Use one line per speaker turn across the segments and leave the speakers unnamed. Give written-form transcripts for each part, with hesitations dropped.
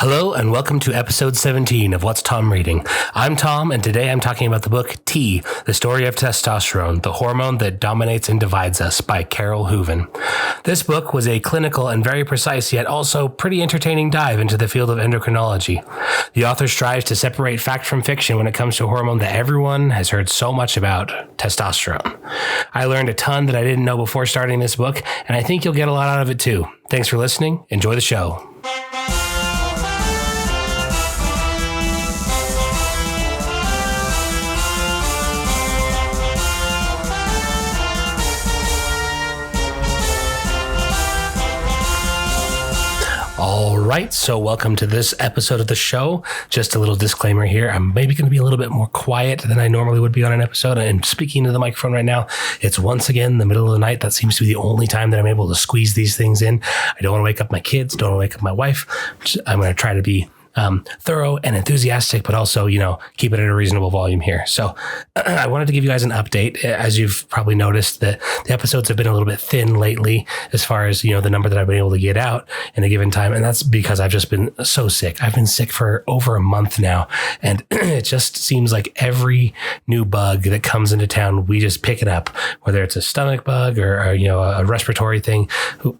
Hello and welcome to episode 17 of What's Tom Reading. I'm Tom, and today I'm talking about the book T, The Story of Testosterone, the Hormone That Dominates and Divides Us by Carole Hooven. This book was a clinical and very precise yet also pretty entertaining dive into the field of endocrinology. The author strives to separate fact from fiction when it comes to a hormone that everyone has heard so much about, testosterone. I learned a ton that I didn't know before starting this book, and I think you'll get a lot out of it too. Thanks for listening. Enjoy the show. All right, so welcome to this episode of the show. Just a little disclaimer here. I'm maybe going to be a little bit more quiet than I normally would be on an episode. And speaking to the microphone right now, it's once again the middle of the night. That seems to be the only time that I'm able to squeeze these things in. I don't want to wake up my kids, don't want to wake up my wife. I'm going to try to be thorough and enthusiastic, but also, keep it at a reasonable volume here. So I wanted to give you guys an update. As you've probably noticed, that the episodes have been a little bit thin lately as far as, the number that I've been able to get out in a given time. And that's because I've just been so sick. I've been sick for over a month now. And it just seems like every new bug that comes into town, we just pick it up, whether it's a stomach bug or a respiratory thing.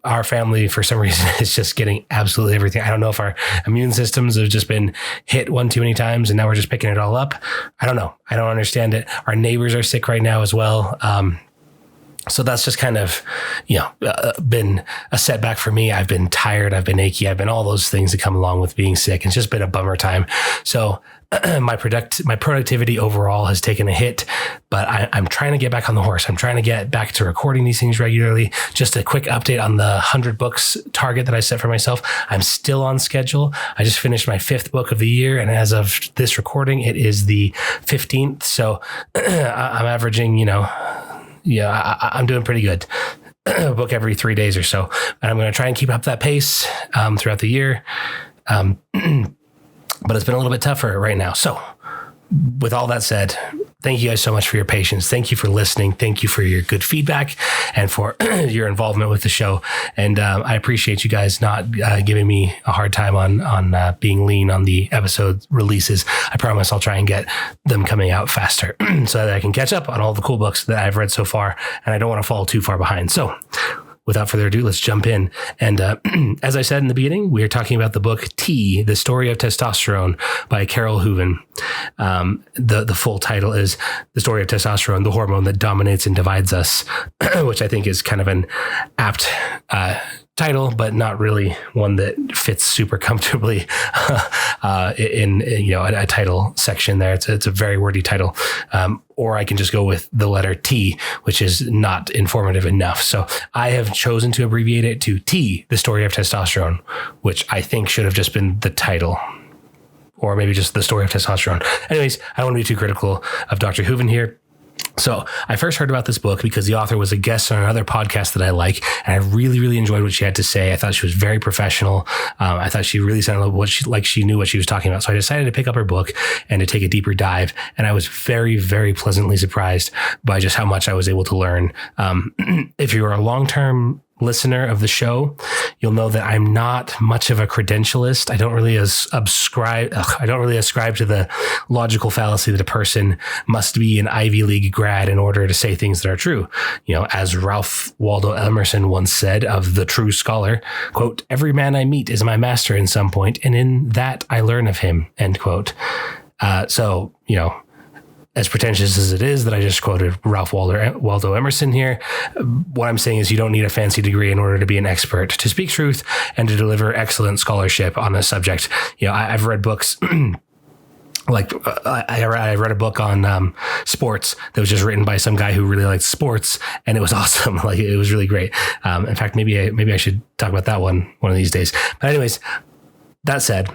Our family, for some reason, is just getting absolutely everything. I don't know if our immune systems have just been hit one too many times and now we're just picking it all up. I don't know. I don't understand it. Our neighbors are sick right now as well. So that's just kind of, been a setback for me. I've been tired. I've been achy. I've been all those things that come along with being sick. It's just been a bummer time. So my productivity overall has taken a hit, but I'm trying to get back on the horse. I'm trying to get back to recording these things regularly. Just a quick update on the 100 books target that I set for myself. I'm still on schedule. I just finished my 5th book of the year. And as of this recording, it is the 15th. So I'm averaging, I'm doing pretty good. A book every 3 days or so. And I'm going to try and keep up that pace throughout the year. But it's been a little bit tougher right now. So with all that said, thank you guys so much for your patience. Thank you for listening. Thank you for your good feedback and for your involvement with the show. And I appreciate you guys not giving me a hard time on being lean on the episode releases. I promise I'll try and get them coming out faster so that I can catch up on all the cool books that I've read so far. And I don't want to fall too far behind. So without further ado, let's jump in. And as I said in the beginning, we are talking about the book T, The Story of Testosterone by Carole Hooven. The full title is The Story of Testosterone, the Hormone That Dominates and Divides Us, which I think is kind of an apt title, but not really one that fits super comfortably in a title section there. It's a very wordy title. Or I can just go with the letter T, which is not informative enough. So I have chosen to abbreviate it to T, The Story of Testosterone, which I think should have just been the title. Or maybe just The Story of Testosterone. Anyways, I don't want to be too critical of Dr. Hooven here. So I first heard about this book because the author was a guest on another podcast that I like, and I really, really enjoyed what she had to say. I thought she was very professional. I thought she really sounded like she knew what she was talking about. So I decided to pick up her book and to take a deeper dive. And I was very, very pleasantly surprised by just how much I was able to learn. If you're a long-term listener of the show, you'll know that I'm not much of a credentialist. I don't really ascribe to the logical fallacy that a person must be an Ivy League grad in order to say things that are true. As Ralph Waldo Emerson once said of the true scholar, quote, "Every man I meet is my master in some point, and in that I learn of him," end quote. As pretentious as it is that I just quoted Ralph Waldo Emerson here, what I'm saying is you don't need a fancy degree in order to be an expert, to speak truth and to deliver excellent scholarship on a subject. I've read books like I read a book on sports that was just written by some guy who really liked sports, and it was awesome. Like, it was really great. In fact, maybe I should talk about that one of these days. But anyways, that said,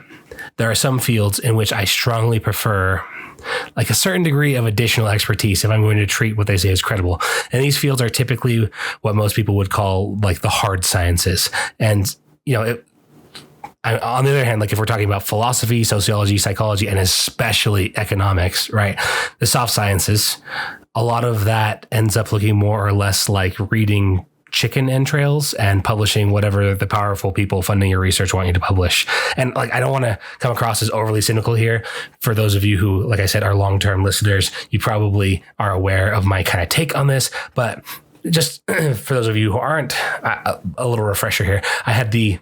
there are some fields in which I strongly prefer like a certain degree of additional expertise if I'm going to treat what they say as credible. And these fields are typically what most people would call like the hard sciences. And, on the other hand, like if we're talking about philosophy, sociology, psychology, and especially economics, right? The soft sciences, a lot of that ends up looking more or less like reading chicken entrails and publishing whatever the powerful people funding your research want you to publish. And like, I don't want to come across as overly cynical here. For those of you who, like I said, are long-term listeners, you probably are aware of my kind of take on this, but just for those of you who aren't, a little refresher here. I had the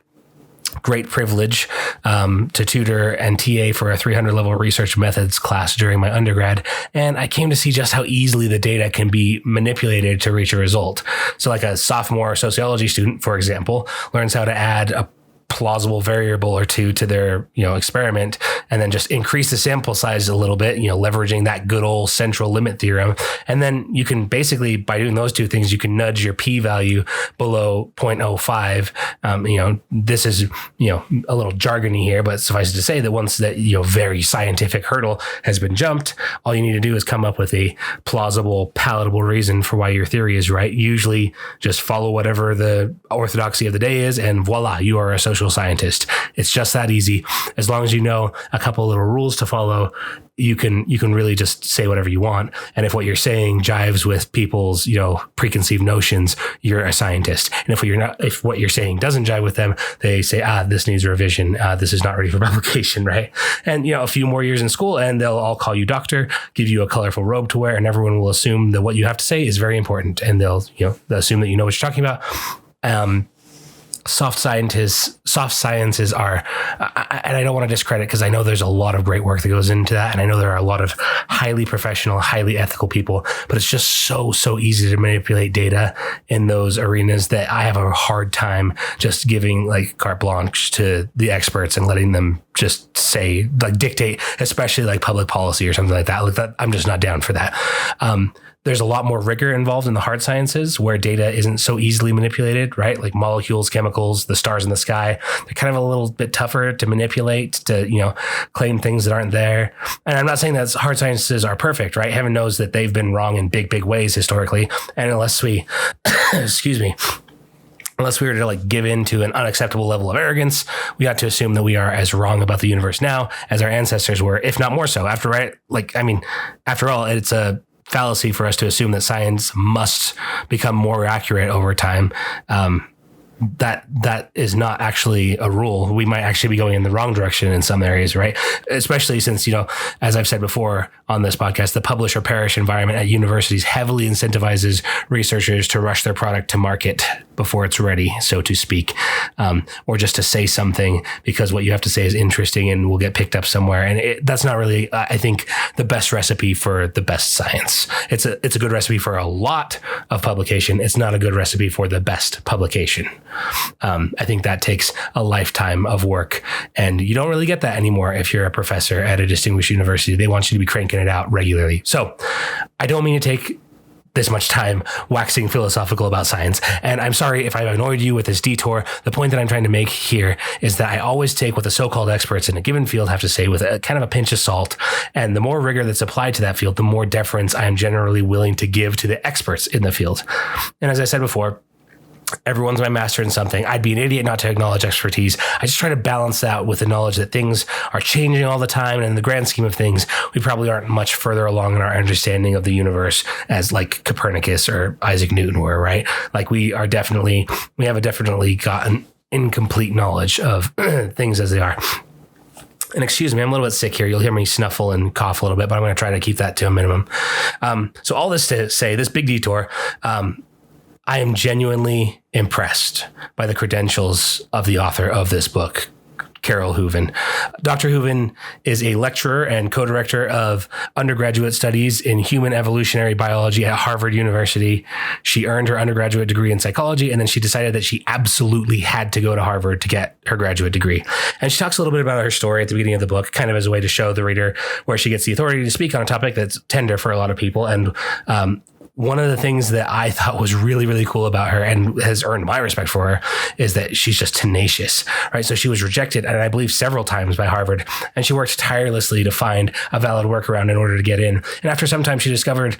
great privilege to tutor and TA for a 300 level research methods class during my undergrad. And I came to see just how easily the data can be manipulated to reach a result. So like a sophomore sociology student, for example, learns how to add a plausible variable or two to their, experiment, and then just increase the sample size a little bit, leveraging that good old central limit theorem. And then you can basically, by doing those two things, you can nudge your p-value below 0.05. This is, a little jargony here, but suffice it to say that once that, very scientific hurdle has been jumped, all you need to do is come up with a plausible, palatable reason for why your theory is right. Usually just follow whatever the orthodoxy of the day is, and voila, you are a social scientist. It's just that easy. As long as you know a couple of little rules to follow, you can really just say whatever you want. And if what you're saying jives with people's, preconceived notions, you're a scientist. And if what you're saying doesn't jive with them, they say, this needs revision. This is not ready for publication, right? And, a few more years in school and they'll all call you doctor, give you a colorful robe to wear, and everyone will assume that what you have to say is very important. And they'll assume that you know what you're talking about. Soft sciences are, and I don't want to discredit, because I know there's a lot of great work that goes into that. And I know there are a lot of highly professional, highly ethical people, but it's just so easy to manipulate data in those arenas that I have a hard time just giving like carte blanche to the experts and letting them just say, like, dictate, especially like public policy or something like that. Like that, I'm just not down for that. There's a lot more rigor involved in the hard sciences where data isn't so easily manipulated, right? Like molecules, chemicals, the stars in the sky. They're kind of a little bit tougher to manipulate, to, claim things that aren't there. And I'm not saying that hard sciences are perfect, right? Heaven knows that they've been wrong in big ways historically. And unless we, unless we were to like give in to an unacceptable level of arrogance, we ought to assume that we are as wrong about the universe now as our ancestors were, if not more so. After all, it's a fallacy for us to assume that science must become more accurate over time. That is not actually a rule. We might actually be going in the wrong direction in some areas, right? Especially since, as I've said before on this podcast, the publish or perish environment at universities heavily incentivizes researchers to rush their product to market before it's ready, so to speak, or just to say something because what you have to say is interesting and will get picked up somewhere. And that's not really, I think, the best recipe for the best science. It's a good recipe for a lot of publication. It's not a good recipe for the best publication. I think that takes a lifetime of work, and you don't really get that anymore if you're a professor at a distinguished university. They want you to be cranking it out regularly. So I don't mean to take this much time waxing philosophical about science, and I'm sorry if I've annoyed you with this detour. The point that I'm trying to make here is that I always take what the so-called experts in a given field have to say with a kind of a pinch of salt, and the more rigor that's applied to that field, the more deference I am generally willing to give to the experts in the field. And as I said before, everyone's my master in something. I'd be an idiot not to acknowledge expertise. I just try to balance that with the knowledge that things are changing all the time. And in the grand scheme of things, we probably aren't much further along in our understanding of the universe as like Copernicus or Isaac Newton were, right? Like we have definitely gotten incomplete knowledge of things as they are. And excuse me, I'm a little bit sick here. You'll hear me snuffle and cough a little bit, but I'm going to try to keep that to a minimum. So all this to say, this big detour, I am genuinely impressed by the credentials of the author of this book, Carole Hooven. Dr. Hooven is a lecturer and co-director of undergraduate studies in human evolutionary biology at Harvard University. She earned her undergraduate degree in psychology, and then she decided that she absolutely had to go to Harvard to get her graduate degree. And she talks a little bit about her story at the beginning of the book, kind of as a way to show the reader where she gets the authority to speak on a topic that's tender for a lot of people. And one of the things that I thought was really, really cool about her and has earned my respect for her is that she's just tenacious, right? So she was rejected, and I believe several times by Harvard, and she worked tirelessly to find a valid workaround in order to get in. And after some time, she discovered,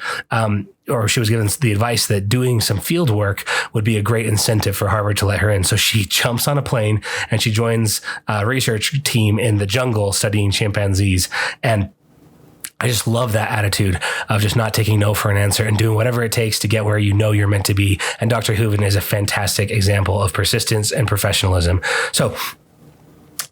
or she was given the advice that doing some field work would be a great incentive for Harvard to let her in. So she jumps on a plane and she joins a research team in the jungle studying chimpanzees. And I just love that attitude of just not taking no for an answer and doing whatever it takes to get where you know you're meant to be. And Dr. Hooven is a fantastic example of persistence and professionalism. So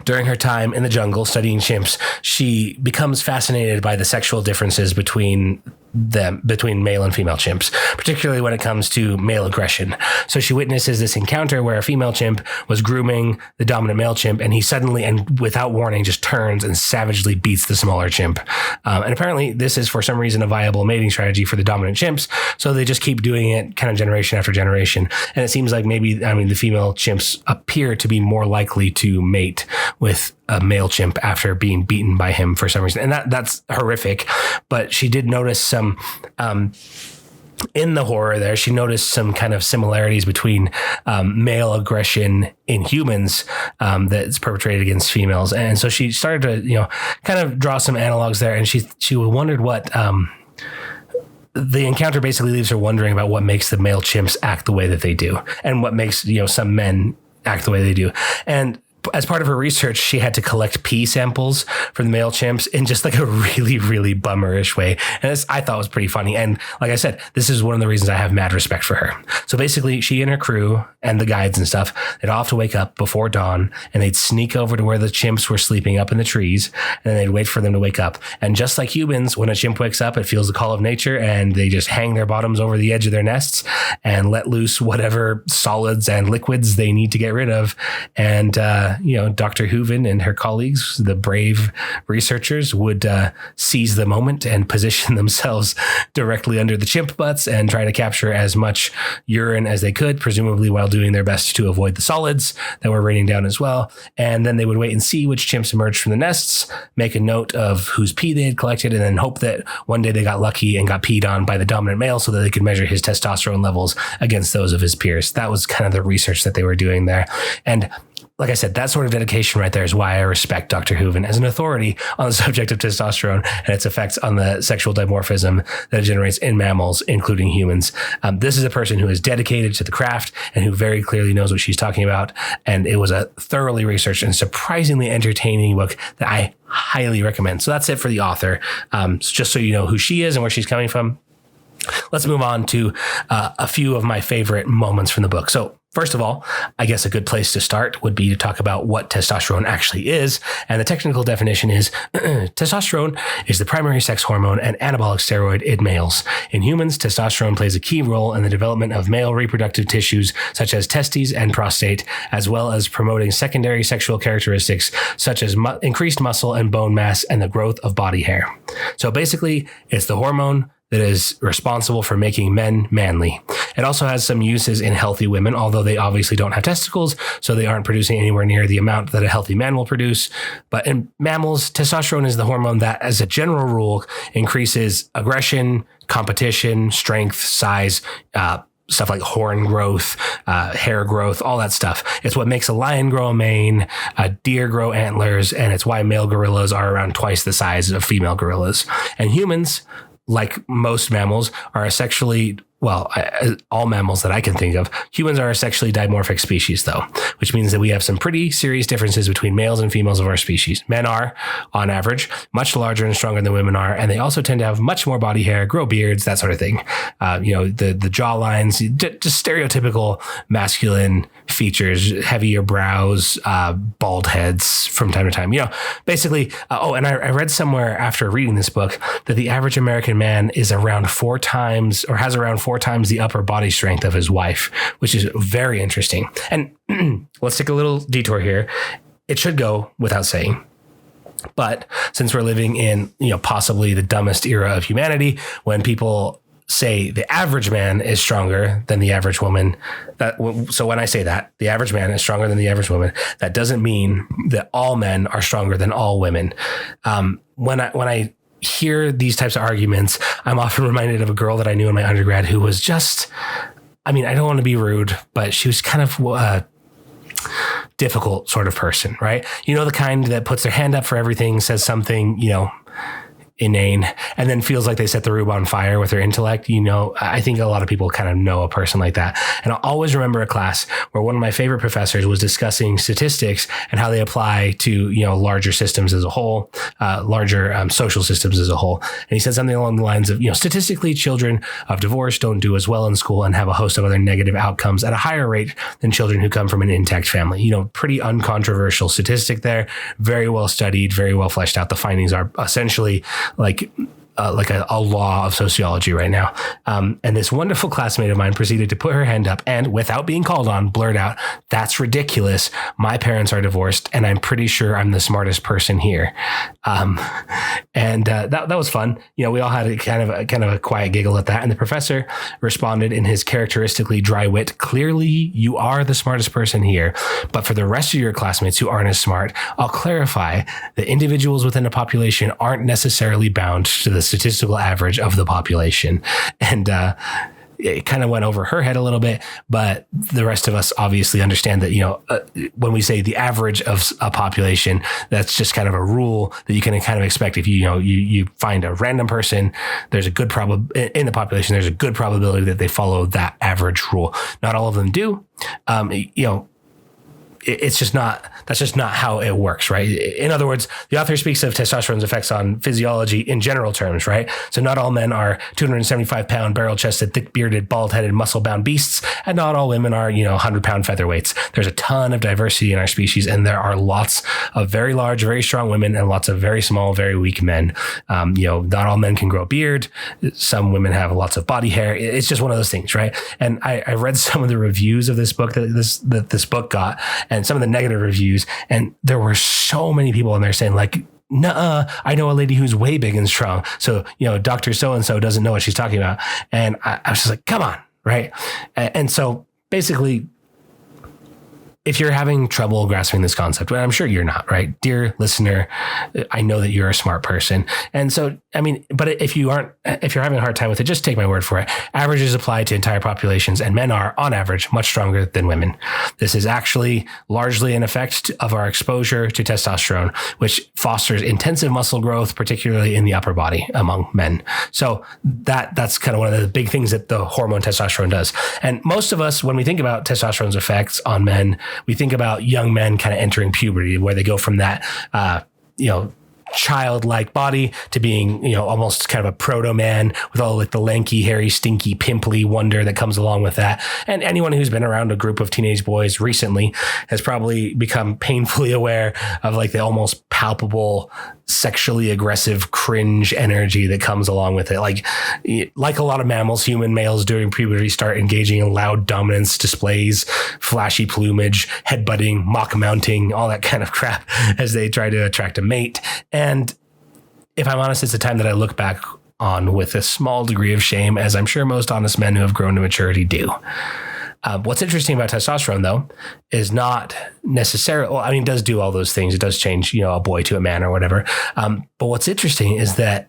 during her time in the jungle studying chimps, she becomes fascinated by the sexual differences between male and female chimps, particularly when it comes to male aggression. So she witnesses this encounter where a female chimp was grooming the dominant male chimp, and he suddenly and without warning just turns and savagely beats the smaller chimp. And apparently this is for some reason a viable mating strategy for the dominant chimps. So they just keep doing it kind of generation after generation. And it seems like the female chimps appear to be more likely to mate with a male chimp after being beaten by him for some reason. And that's horrific. But she did notice some, in the horror there, she noticed some kind of similarities between male aggression in humans that's perpetrated against females. And so she started to, kind of draw some analogs there. And she wondered what, the encounter basically leaves her wondering about what makes the male chimps act the way that they do and what makes, some men act the way they do. And as part of her research, she had to collect pee samples from the male chimps in just like a really, really bummerish way. And this I thought was pretty funny. And like I said, this is one of the reasons I have mad respect for her. So basically, she and her crew and the guides and stuff, they'd all have to wake up before dawn and they'd sneak over to where the chimps were sleeping up in the trees. And then they'd wait for them to wake up. And just like humans, when a chimp wakes up, it feels the call of nature and they just hang their bottoms over the edge of their nests and let loose whatever solids and liquids they need to get rid of. And, Dr. Hooven and her colleagues, the brave researchers, would seize the moment and position themselves directly under the chimp butts and try to capture as much urine as they could, presumably while doing their best to avoid the solids that were raining down as well. And then they would wait and see which chimps emerged from the nests, make a note of whose pee they had collected, and then hope that one day they got lucky and got peed on by the dominant male so that they could measure his testosterone levels against those of his peers. That was kind of the research that they were doing there. And like I said, that sort of dedication right there is why I respect Dr. Hooven as an authority on the subject of testosterone and its effects on the sexual dimorphism that it generates in mammals, including humans. This is a person who is dedicated to the craft and who very clearly knows what she's talking about. And it was a thoroughly researched and surprisingly entertaining book that I highly recommend. So that's it for the author. Just so you know who she is and where she's coming from. Let's move on to a few of my favorite moments from the book. So first of all, I guess a good place to start would be to talk about what testosterone actually is. And the technical definition is testosterone is the primary sex hormone and anabolic steroid in males. In humans, testosterone plays a key role in the development of male reproductive tissues such as testes and prostate, as well as promoting secondary sexual characteristics such as increased muscle and bone mass and the growth of body hair. So basically, it's the hormone that is responsible for making men manly. It also has some uses in healthy women, although they obviously don't have testicles, so they aren't producing anywhere near the amount that a healthy man will produce. But in mammals, testosterone is the hormone that, as a general rule, increases aggression, competition, strength, size, stuff like horn growth, hair growth, all that stuff. It's what makes a lion grow a mane, a deer grow antlers, and it's why male gorillas are around twice the size of female gorillas. And humans, like most mammals, are all mammals that I can think of, humans are a sexually dimorphic species, though, which means that we have some pretty serious differences between males and females of our species. Men are, on average, much larger and stronger than women are, and they also tend to have much more body hair, grow beards, that sort of thing. The jaw lines, just stereotypical masculine features, heavier brows, bald heads from time to time. Basically, and I read somewhere after reading this book that the average American man is around 4 times the upper body strength of his wife, which is very interesting. And let's take a little detour here. It should go without saying, but since we're living in, possibly the dumbest era of humanity, when people say the average man is stronger than the average woman, so when I say that the average man is stronger than the average woman, that doesn't mean that all men are stronger than all women. When I hear these types of arguments, I'm often reminded of a girl that I knew in my undergrad who was just, I don't want to be rude, but she was kind of a difficult sort of person, right? The kind that puts their hand up for everything, says something, inane, and then feels like they set the room on fire with their intellect. I think a lot of people kind of know a person like that. And I'll always remember a class where one of my favorite professors was discussing statistics and how they apply to, larger systems as a whole, larger social systems as a whole. And he said something along the lines of, statistically, children of divorce don't do as well in school and have a host of other negative outcomes at a higher rate than children who come from an intact family. Pretty uncontroversial statistic there, very well studied, very well fleshed out. The findings are essentially like a law of sociology right now. And this wonderful classmate of mine proceeded to put her hand up and, without being called on, blurt out, "That's ridiculous. My parents are divorced, and I'm pretty sure I'm the smartest person here." That was fun. We all had a kind of a quiet giggle at that. And the professor responded in his characteristically dry wit, "Clearly, you are the smartest person here. But for the rest of your classmates who aren't as smart, I'll clarify that individuals within a population aren't necessarily bound to the statistical average of the population." And it kind of went over her head a little bit, but the rest of us obviously understand that, when we say the average of a population, that's just kind of a rule that you can kind of expect. If you find a random person, there's a good in the population, there's a good probability that they follow that average rule. Not all of them do. That's just not how it works, right? In other words, the author speaks of testosterone's effects on physiology in general terms, right? So not all men are 275-pound, barrel-chested, thick-bearded, bald-headed, muscle-bound beasts, and not all women are, 100-pound featherweights. There's a ton of diversity in our species, and there are lots of very large, very strong women and lots of very small, very weak men. Not all men can grow a beard. Some women have lots of body hair. It's just one of those things, right? And I read some of the reviews of this book that this book got, and some of the negative reviews. And there were so many people in there saying like, "Nuh-uh, I know a lady who's way big and strong. So, Dr. So-and-so doesn't know what she's talking about." And I was just like, come on. Right. And so basically, if you're having trouble grasping this concept, well, I'm sure you're not, right? Dear listener, I know that you're a smart person. And so, but if you're having a hard time with it, just take my word for it. Averages apply to entire populations, and men are, on average, much stronger than women. This is actually largely an effect of our exposure to testosterone, which fosters intensive muscle growth, particularly in the upper body among men. So that's kind of one of the big things that the hormone testosterone does. And most of us, when we think about testosterone's effects on men, we think about young men kind of entering puberty, where they go from that, childlike body to being, almost kind of a proto man with all like the lanky, hairy, stinky, pimply wonder that comes along with that. And anyone who's been around a group of teenage boys recently has probably become painfully aware of like the almost palpable, sexually aggressive cringe energy that comes along with it. Like a lot of mammals, human males during puberty start engaging in loud dominance displays, flashy plumage, headbutting, mock mounting, all that kind of crap as they try to attract a mate. And if I'm honest, it's a time that I look back on with a small degree of shame, as I'm sure most honest men who have grown to maturity do. What's interesting about testosterone, though, is not necessarily, it does do all those things. It does change, a boy to a man or whatever. But what's interesting is that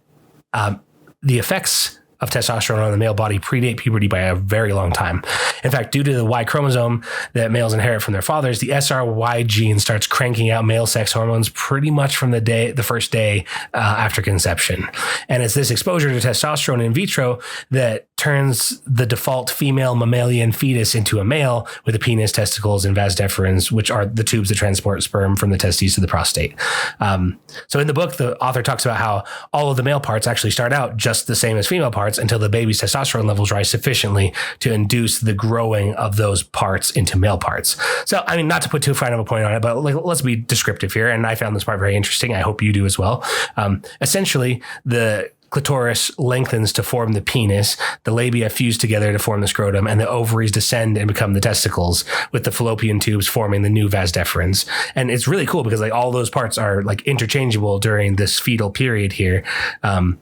the effects of testosterone on the male body predate puberty by a very long time. In fact, due to the Y chromosome that males inherit from their fathers, the SRY gene starts cranking out male sex hormones pretty much from the first day after conception. And it's this exposure to testosterone in vitro that turns the default female mammalian fetus into a male with a penis, testicles, and vas deferens, which are the tubes that transport sperm from the testes to the prostate. So in the book, the author talks about how all of the male parts actually start out just the same as female parts until the baby's testosterone levels rise sufficiently to induce the growing of those parts into male parts. So, not to put too fine of a point on it, but let's be descriptive here. And I found this part very interesting. I hope you do as well. Essentially, the clitoris lengthens to form the penis, the labia fuse together to form the scrotum, and the ovaries descend and become the testicles, with the fallopian tubes forming the new vas deferens. And it's really cool because all those parts are interchangeable during this fetal period here. And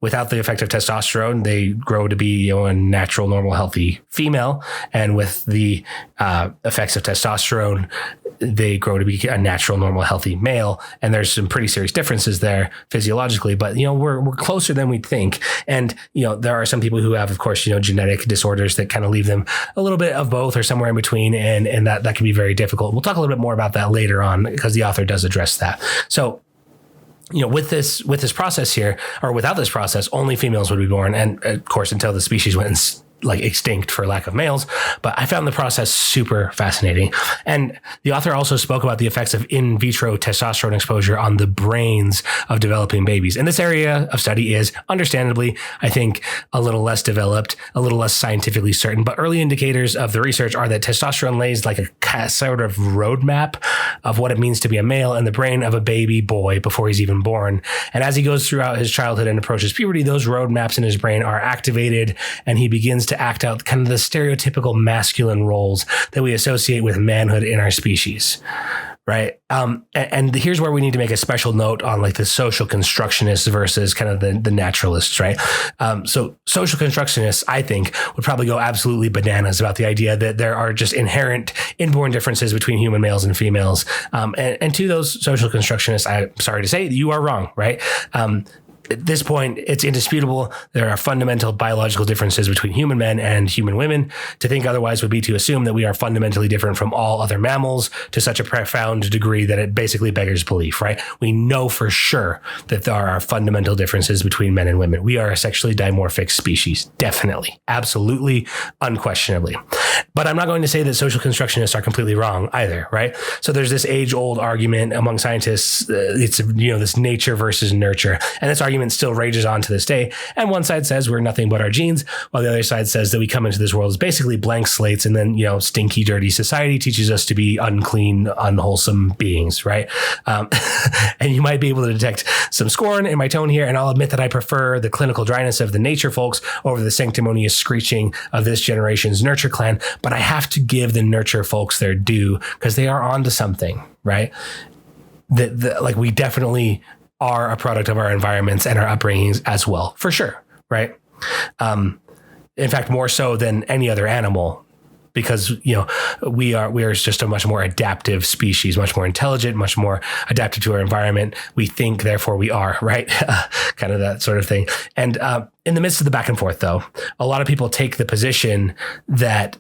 without the effect of testosterone, they grow to be a natural, normal, healthy female. And with the effects of testosterone, they grow to be a natural, normal, healthy male. And there's some pretty serious differences there physiologically, but we're closer than we think. And there are some people who have, of course, genetic disorders that kind of leave them a little bit of both or somewhere in between, and that can be very difficult. We'll talk a little bit more about that later on because the author does address that. So with this process here, or without this process, only females would be born. And of course, until the species went extinct for lack of males. But I found the process super fascinating. And the author also spoke about the effects of in vitro testosterone exposure on the brains of developing babies. And this area of study is understandably, I think, a little less developed, a little less scientifically certain, but early indicators of the research are that testosterone lays like a sort of roadmap of what it means to be a male in the brain of a baby boy before he's even born. And as he goes throughout his childhood and approaches puberty, those roadmaps in his brain are activated, and he begins to act out kind of the stereotypical masculine roles that we associate with manhood in our species. Right. And here's where we need to make a special note on like the social constructionists versus kind of the naturalists. Right. So social constructionists, I think, would probably go absolutely bananas about the idea that there are just inherent inborn differences between human males and females. And to those social constructionists, I'm sorry to say, you are wrong. Right. At this point, it's indisputable. There are fundamental biological differences between human men and human women. To think otherwise would be to assume that we are fundamentally different from all other mammals to such a profound degree that it basically beggars belief, right? We know for sure that there are fundamental differences between men and women. We are a sexually dimorphic species. Definitely. Absolutely. Unquestionably. But I'm not going to say that social constructionists are completely wrong either, right? So there's this age-old argument among scientists. It's, this nature versus nurture. And this argument still rages on to this day. And one side says we're nothing but our genes, while the other side says that we come into this world as basically blank slates, and then, stinky, dirty society teaches us to be unclean, unwholesome beings, right? And you might be able to detect some scorn in my tone here, and I'll admit that I prefer the clinical dryness of the nature folks over the sanctimonious screeching of this generation's nurture clan, but I have to give the nurture folks their due because they are onto something, right? Like we definitely are a product of our environments and our upbringings as well, for sure, right? In fact, more so than any other animal, because we are just a much more adaptive species, much more intelligent, much more adapted to our environment. We think, therefore we are, right? Kind of that sort of thing. And in the midst of the back and forth, though, a lot of people take the position that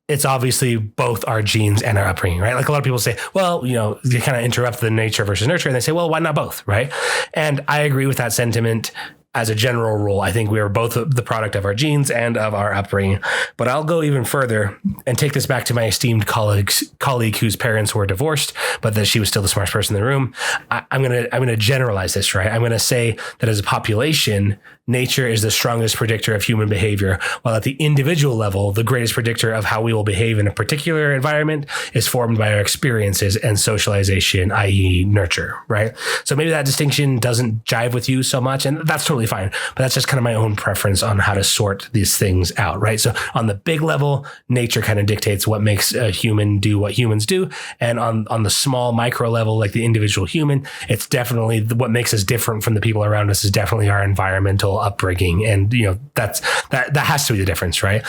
it's obviously both our genes and our upbringing, right? Like a lot of people say, well, they kind of interrupt the nature versus nurture, and they say, well, why not both, right? And I agree with that sentiment as a general rule. I think we are both the product of our genes and of our upbringing. But I'll go even further and take this back to my esteemed colleague whose parents were divorced, but that she was still the smartest person in the room. I'm gonna generalize this, right? I'm gonna say that as a population, nature is the strongest predictor of human behavior, while at the individual level, the greatest predictor of how we will behave in a particular environment is formed by our experiences and socialization, i.e. nurture, right? So maybe that distinction doesn't jive with you so much, and that's totally fine, but that's just kind of my own preference on how to sort these things out, right? So on the big level, nature kind of dictates what makes a human do what humans do, and on the small micro level, like the individual human, it's definitely what makes us different from the people around us is definitely our environmental upbringing, and that has to be the difference, right?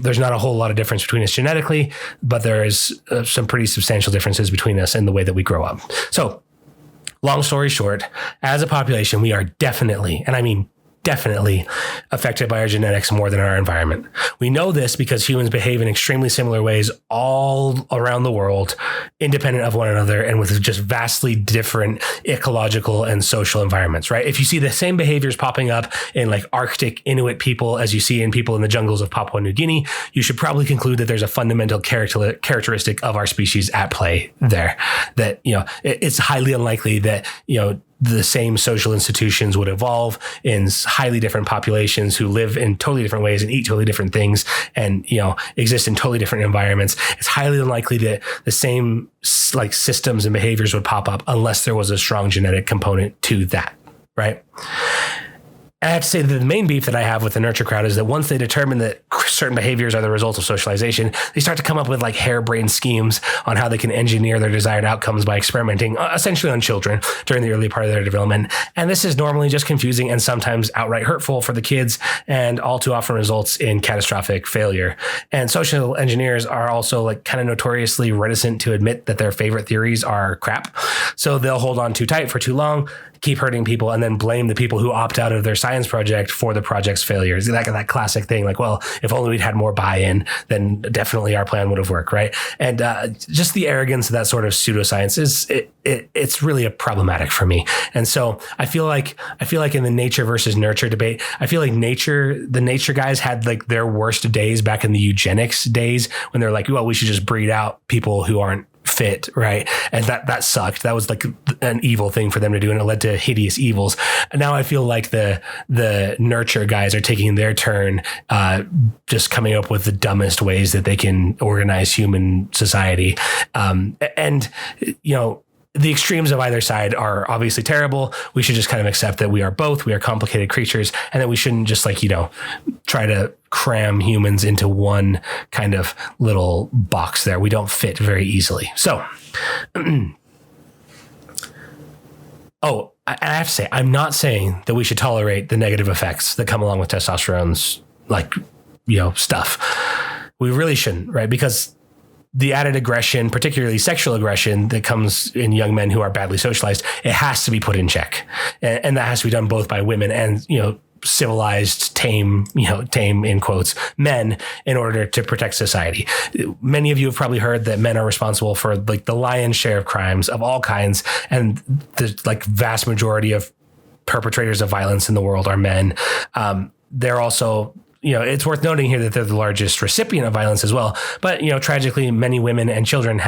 There's not a whole lot of difference between us genetically, but there is some pretty substantial differences between us in the way that we grow up. So long story short, as a population, we are definitely, and I mean definitely, affected by our genetics more than our environment. We know this because humans behave in extremely similar ways all around the world, independent of one another, and with just vastly different ecological and social environments, right? If you see the same behaviors popping up in like Arctic Inuit people as you see in people in the jungles of Papua New Guinea, you should probably conclude that there's a fundamental characteristic of our species at play there. That, it's highly unlikely that, the same social institutions would evolve in highly different populations who live in totally different ways and eat totally different things and, exist in totally different environments. It's highly unlikely that the same like systems and behaviors would pop up unless there was a strong genetic component to that, right? I have to say that the main beef that I have with the nurture crowd is that once they determine that certain behaviors are the result of socialization, they start to come up with like harebrained schemes on how they can engineer their desired outcomes by experimenting essentially on children during the early part of their development. And this is normally just confusing and sometimes outright hurtful for the kids, and all too often results in catastrophic failure. And social engineers are also like kind of notoriously reticent to admit that their favorite theories are crap. So they'll hold on too tight for too long, keep hurting people and then blame the people who opt out of their science project for the project's failures. That classic thing, like, well, if only we'd had more buy-in, then definitely our plan would have worked, right? And just the arrogance of that sort of pseudoscience it's really problematic for me. And so I feel like in the nature versus nurture debate, I feel like the nature guys had like their worst days back in the eugenics days when they're like, well, we should just breed out people who aren't fit, right? And that sucked. That was like an evil thing for them to do, and it led to hideous evils. And now I feel like the nurture guys are taking their turn, just coming up with the dumbest ways that they can organize human society. And the extremes of either side are obviously terrible. We should just kind of accept that we are complicated creatures, and that we shouldn't just try to cram humans into one kind of little box there. We don't fit very easily. So, I have to say, I'm not saying that we should tolerate the negative effects that come along with testosterone's stuff. We really shouldn't, right? Because the added aggression, particularly sexual aggression that comes in young men who are badly socialized, it has to be put in check. And that has to be done both by women and, civilized, tame in quotes, men in order to protect society. Many of you have probably heard that men are responsible for like the lion's share of crimes of all kinds. And the vast majority of perpetrators of violence in the world are men. They're also, it's worth noting here that they're the largest recipient of violence as well. But, tragically, many women and children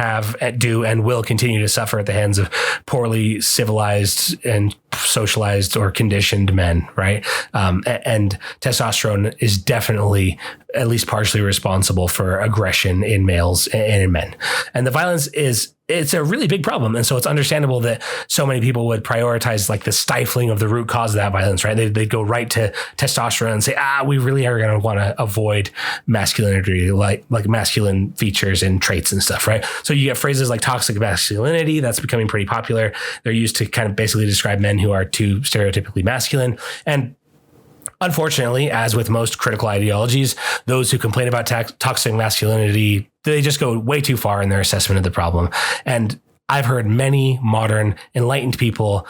do and will continue to suffer at the hands of poorly civilized and socialized or conditioned men, right? And testosterone is definitely at least partially responsible for aggression in males and in men. And the violence it's a really big problem. And so it's understandable that so many people would prioritize like the stifling of the root cause of that violence, right? They'd go right to testosterone and say, we really are going to want to avoid masculinity, like masculine features and traits and stuff, right? So you get phrases like toxic masculinity, that's becoming pretty popular. They're used to kind of basically describe men who are too stereotypically masculine. And unfortunately, as with most critical ideologies, those who complain about toxic masculinity, they just go way too far in their assessment of the problem. And I've heard many modern enlightened people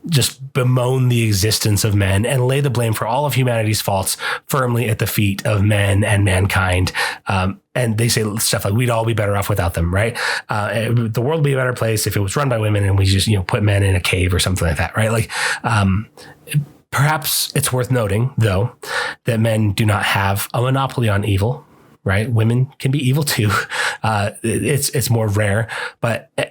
just bemoan the existence of men and lay the blame for all of humanity's faults firmly at the feet of men and mankind. And they say stuff like, we'd all be better off without them, right? The world would be a better place if it was run by women and we just, put men in a cave or something like that, right? Perhaps it's worth noting, though, that men do not have a monopoly on evil, right? Women can be evil too. It's more rare.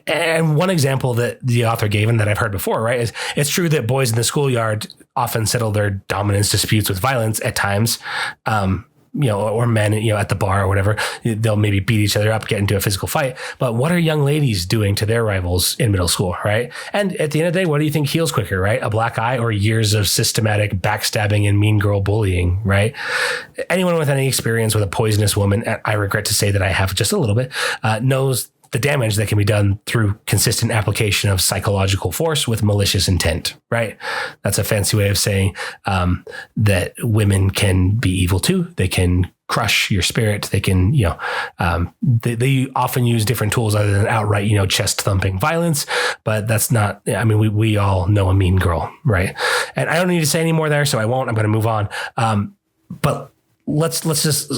And one example that the author gave and that I've heard before, right, is it's true that boys in the schoolyard often settle their dominance disputes with violence at times. Or men, at the bar or whatever, they'll maybe beat each other up, get into a physical fight. But what are young ladies doing to their rivals in middle school, right? And at the end of the day, what do you think heals quicker, right? A black eye or years of systematic backstabbing and mean girl bullying, right? Anyone with any experience with a poisonous woman, and I regret to say that I have just a little bit, knows the damage that can be done through consistent application of psychological force with malicious intent, right? That's a fancy way of saying that women can be evil too. They can crush your spirit. They can, they often use different tools other than outright, chest thumping violence, but that's not, we all know a mean girl, right? And I don't need to say any more there, so I won't. I'm going to move on. But let's just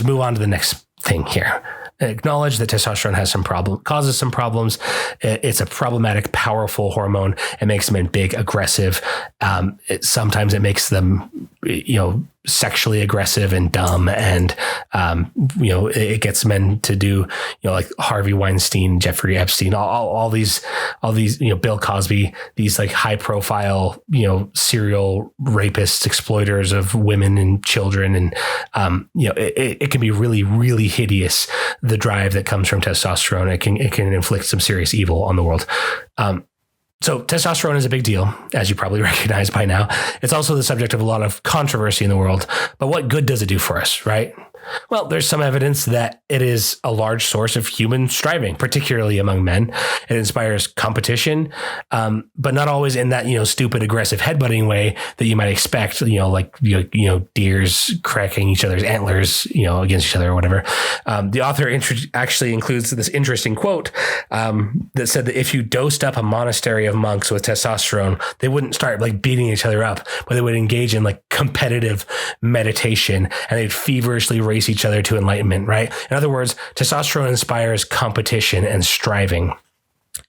move on to the next thing here. Acknowledge that testosterone has causes some problems. It's a problematic, powerful hormone. It makes men big, aggressive. Sometimes it makes them, sexually aggressive and dumb. And, it gets men to do, like Harvey Weinstein, Jeffrey Epstein, all these, Bill Cosby, these like high profile, serial rapists, exploiters of women and children. And, it can be really, really hideous. The drive that comes from testosterone, it can inflict some serious evil on the world. So testosterone is a big deal, as you probably recognize by now. It's also the subject of a lot of controversy in the world. But what good does it do for us, right? Well, there's some evidence that it is a large source of human striving, particularly among men. It inspires competition, but not always in that, stupid, aggressive headbutting way that you might expect, like, deers cracking each other's antlers, against each other or whatever. The author actually includes this interesting quote that said that if you dosed up a monastery of monks with testosterone, they wouldn't start like beating each other up, but they would engage in like competitive meditation, and they'd feverishly race each other to enlightenment, right? In other words, testosterone inspires competition and striving.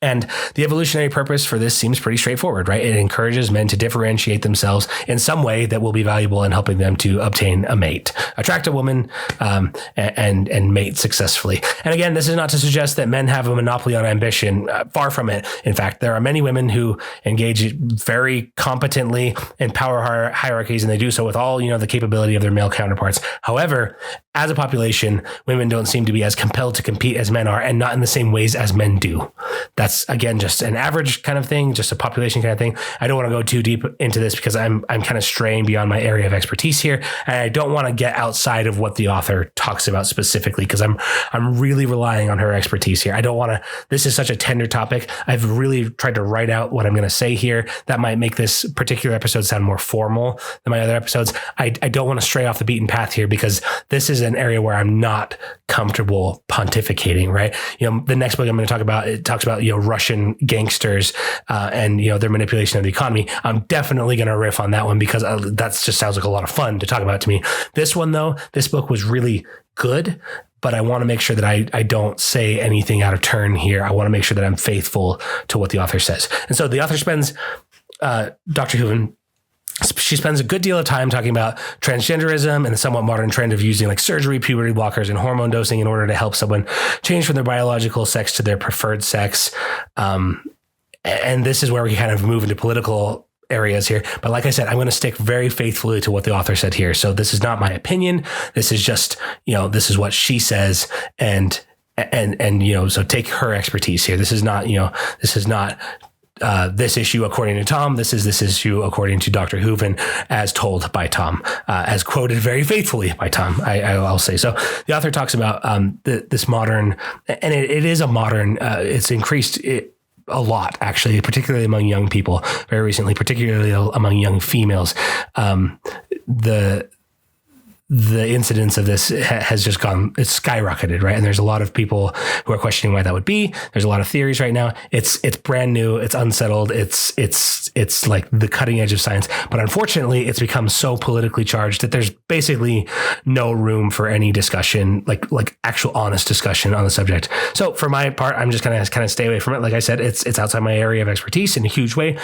And the evolutionary purpose for this seems pretty straightforward, right? It encourages men to differentiate themselves in some way that will be valuable in helping them to obtain a mate, attract a woman, and mate successfully. And again, this is not to suggest that men have a monopoly on ambition. Far from it. In fact, there are many women who engage very competently in power hierarchies, and they do so with all, the capability of their male counterparts. However, as a population, women don't seem to be as compelled to compete as men are, and not in the same ways as men do. That's, again, just an average kind of thing, just a population kind of thing. I don't want to go too deep into this because I'm kind of straying beyond my area of expertise here. And I don't want to get outside of what the author talks about specifically, because I'm really relying on her expertise here. I don't want to, this is such a tender topic. I've really tried to write out what I'm going to say here. That might make this particular episode sound more formal than my other episodes. I don't want to stray off the beaten path here, because this is an area where I'm not comfortable pontificating, right? The next book I'm going to talk about, it talks about, Russian gangsters and, their manipulation of the economy. I'm definitely going to riff on that one, because that just sounds like a lot of fun to talk about to me. This one, though, this book was really good, but I want to make sure that I don't say anything out of turn here. I want to make sure that I'm faithful to what the author says. And so the author spends, Dr. Hooven, she spends a good deal of time talking about transgenderism and the somewhat modern trend of using like surgery, puberty blockers, and hormone dosing in order to help someone change from their biological sex to their preferred sex. And this is where we kind of move into political areas here. But like I said, I'm going to stick very faithfully to what the author said here. So this is not my opinion. This is just, this is what she says. And so take her expertise here. This is not, this issue according to Tom. This is this issue according to Dr. Hooven, as told by Tom, as quoted very faithfully by Tom. I'll say so. The author talks about this modern, and it is a modern. It's increased a lot, actually, particularly among young people. Very recently, particularly among young females, the incidence of this has just it's skyrocketed, right? And there's a lot of people who are questioning why that would be. There's a lot of theories right now. It's brand new. It's unsettled. It's like the cutting edge of science. But unfortunately, it's become so politically charged that there's basically no room for any discussion, like actual honest discussion on the subject. So for my part, I'm just going to kind of stay away from it. Like I said, it's outside my area of expertise in a huge way.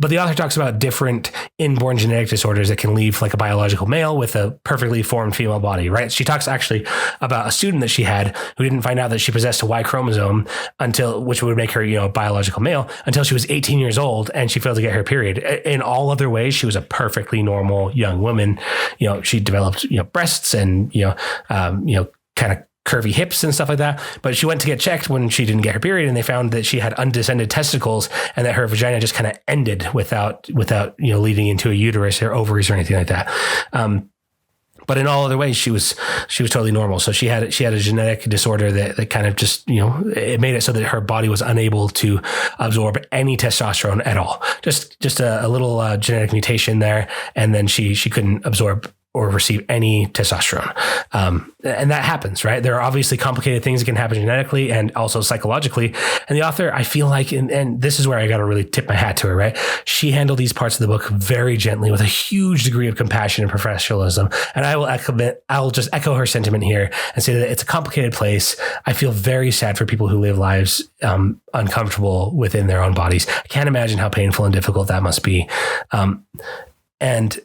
But the author talks about different inborn genetic disorders that can leave like a biological male with a perfectly formed female body, right? She talks actually about a student that she had who didn't find out that she possessed a Y chromosome which would make her, a biological male, until she was 18 years old and she failed to get her period. In all other ways, she was a perfectly normal young woman. She developed, breasts and, kind of curvy hips and stuff like that. But she went to get checked when she didn't get her period, and they found that she had undescended testicles and that her vagina just kind of ended without leading into a uterus or ovaries or anything like that. But in all other ways, she was totally normal. So she had a genetic disorder that kind of just, it made it so that her body was unable to absorb any testosterone at all. Just a little genetic mutation there. And then she couldn't absorb or receive any testosterone. And that happens, right? There are obviously complicated things that can happen genetically and also psychologically. And the author, I feel like, and this is where I got to really tip my hat to her, right? She handled these parts of the book very gently with a huge degree of compassion and professionalism. And I'll just echo her sentiment here and say that it's a complicated place. I feel very sad for people who live lives uncomfortable within their own bodies. I can't imagine how painful and difficult that must be. And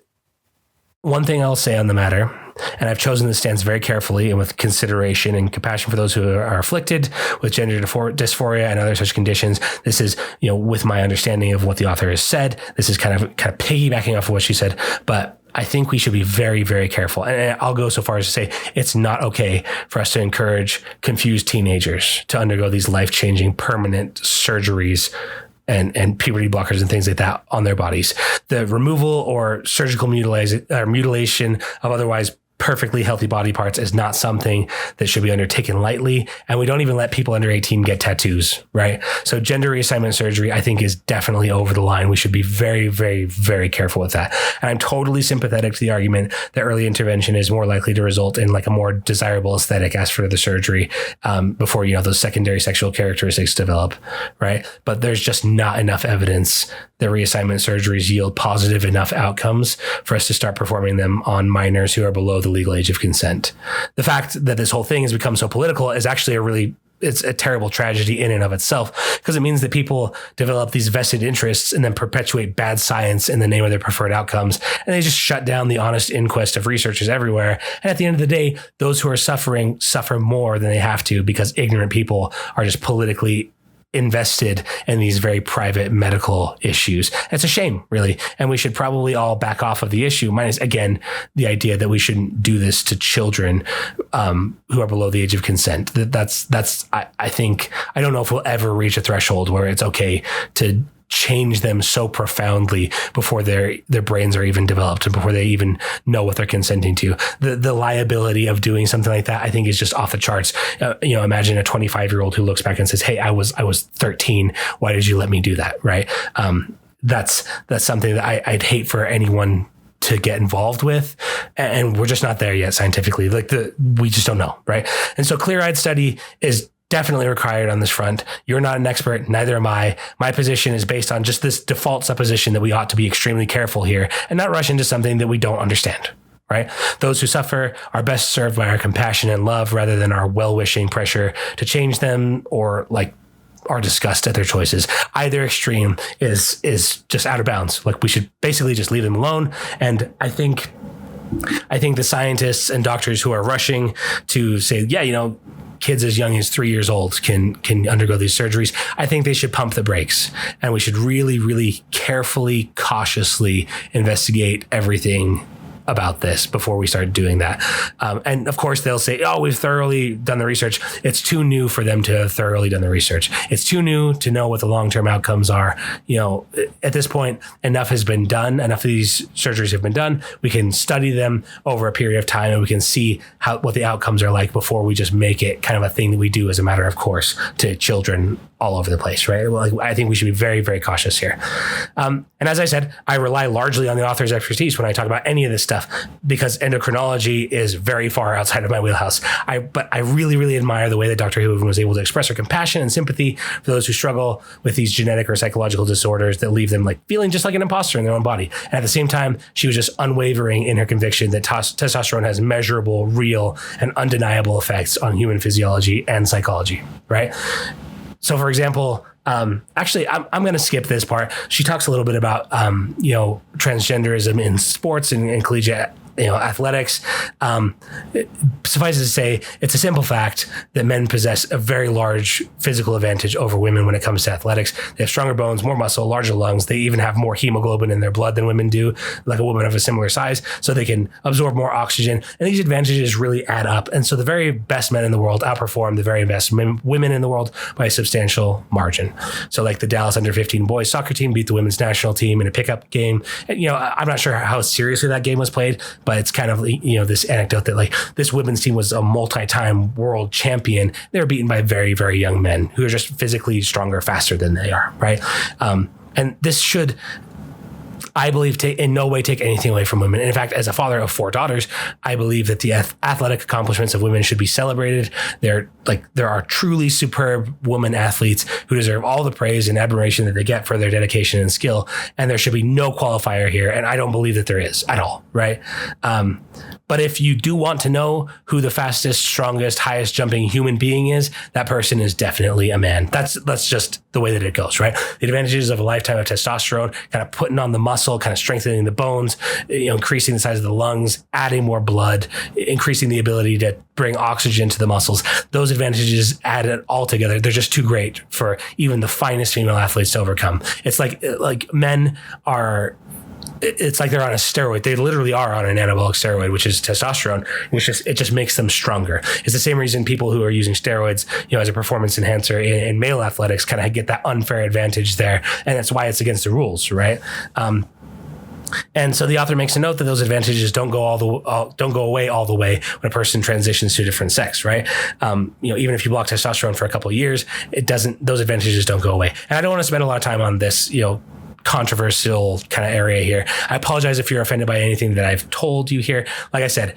one thing I'll say on the matter, and I've chosen this stance very carefully and with consideration and compassion for those who are afflicted with gender dysphoria and other such conditions. This is, with my understanding of what the author has said. This is kind of piggybacking off of what she said, but I think we should be very, very careful. And I'll go so far as to say it's not okay for us to encourage confused teenagers to undergo these life-changing permanent surgeries and puberty blockers and things like that on their bodies. The removal or surgical mutilation of otherwise perfectly healthy body parts is not something that should be undertaken lightly. And we don't even let people under 18 get tattoos, right? So gender reassignment surgery, I think, is definitely over the line. We should be very, very, very careful with that. And I'm totally sympathetic to the argument that early intervention is more likely to result in like a more desirable aesthetic after the surgery, before, those secondary sexual characteristics develop, right? But there's just not enough evidence that reassignment surgeries yield positive enough outcomes for us to start performing them on minors who are below the legal age of consent. The fact that this whole thing has become so political is actually it's a terrible tragedy in and of itself, because it means that people develop these vested interests and then perpetuate bad science in the name of their preferred outcomes. And they just shut down the honest inquest of researchers everywhere. And at the end of the day, those who are suffering suffer more than they have to, because ignorant people are just politically invested in these very private medical issues. It's a shame, really. And we should probably all back off of the issue, minus, again, the idea that we shouldn't do this to children who are below the age of consent. I think, I don't know if we'll ever reach a threshold where it's okay to change them so profoundly before their brains are even developed and before they even know what they're consenting to. The liability of doing something like that, I think, is just off the charts. Imagine a 25-year-old who looks back and says, "Hey, I was 13. Why did you let me do that?" Right? That's something that I'd hate for anyone to get involved with. And we're just not there yet scientifically. We just don't know. Right? And so clear-eyed study is definitely required on this front. You're not an expert, neither am I. My position is based on just this default supposition that we ought to be extremely careful here and not rush into something that we don't understand, right? Those who suffer are best served by our compassion and love rather than our well-wishing pressure to change them or our disgust at their choices. Either extreme is just out of bounds. We should basically just leave them alone. And I think the scientists and doctors who are rushing to say, kids as young as 3 years old can undergo these surgeries, I think they should pump the brakes, and we should really, really carefully, cautiously investigate everything about this before we start doing that. And of course, they'll say, "Oh, we've thoroughly done the research." It's too new for them to have thoroughly done the research. It's too new to know what the long-term outcomes are. At this point, enough has been done. Enough of these surgeries have been done. We can study them over a period of time, and we can see what the outcomes are like before we just make it kind of a thing that we do as a matter of course to children all over the place, right? I think we should be very, very cautious here. And as I said, I rely largely on the author's expertise when I talk about any of this stuff, because endocrinology is very far outside of my wheelhouse. But I really, really admire the way that Dr. Hooven was able to express her compassion and sympathy for those who struggle with these genetic or psychological disorders that leave them feeling just like an imposter in their own body. And at the same time, she was just unwavering in her conviction that testosterone has measurable, real, and undeniable effects on human physiology and psychology, right? So, for example, actually, I'm going to skip this part. She talks a little bit about, transgenderism in sports and collegiate athletics. Suffice it to say, it's a simple fact that men possess a very large physical advantage over women when it comes to athletics. They have stronger bones, more muscle, larger lungs. They even have more hemoglobin in their blood than women do, like a woman of a similar size, so they can absorb more oxygen. And these advantages really add up. And so the very best men in the world outperform the very best women in the world by a substantial margin. So the Dallas under-15 boys soccer team beat the women's national team in a pickup game. And, I'm not sure how seriously that game was played, but it's kind of, this anecdote that this women's team was a multi-time world champion. They were beaten by very, very young men who are just physically stronger, faster than they are, right? And this should, I believe, in no way take anything away from women. And in fact, as a father of 4 daughters, I believe that the athletic accomplishments of women should be celebrated. There are truly superb women athletes who deserve all the praise and admiration that they get for their dedication and skill. And there should be no qualifier here. And I don't believe that there is at all, right? But if you do want to know who the fastest, strongest, highest jumping human being is, that person is definitely a man. That's just the way that it goes, right? The advantages of a lifetime of testosterone, kind of putting on the muscle, kind of strengthening the bones, increasing the size of the lungs, adding more blood, increasing the ability to bring oxygen to the muscles. Those advantages added all together, they're just too great for even the finest female athletes to overcome. It's like men are, it's like they're on a steroid. They literally are on an anabolic steroid, which is testosterone, it just makes them stronger. It's the same reason people who are using steroids, as a performance enhancer in male athletics kind of get that unfair advantage there. And that's why it's against the rules, right? And so the author makes a note that those advantages don't go away all the way when a person transitions to a different sex, right? Even if you block testosterone for a couple of years, those advantages don't go away. And I don't want to spend a lot of time on this, controversial kind of area here. I apologize if you're offended by anything that I've told you here. Like I said,